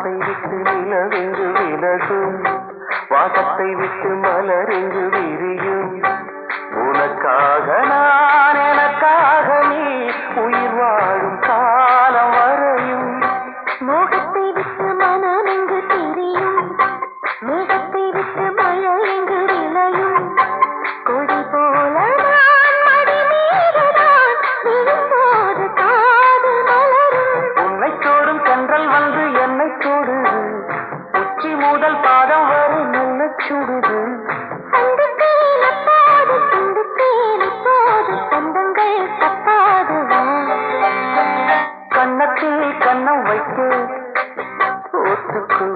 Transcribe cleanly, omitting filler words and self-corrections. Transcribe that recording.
வானத்தை விட்டு நிலவெங்கு விலகும், வாசத்தை விட்டு மலரெங்கு விரியும். உனக்காக நான், எனக்காக நீ, உயிர் வாழும் காலம் வரையும். மோகத்தை விட்டு மனம் எங்கு திரியும், மேகத்தை விட்டு மழை எங்கு விளையும். கொடி போல நான் மடி மீது நான் விழும்போது காதல் மலரும். உன்னை தோடும் தென்றல் வந்து என்னை தொடுது, உச்சி முதல் பாதம் வரை நல்ல சுடுது. அந்த தேனப்பாது சிந்து தேனப்போது சொந்தங்கள் தப்பாது. கண்ணத்தில் கண்ணம் வைத்து ஒத்துக்கு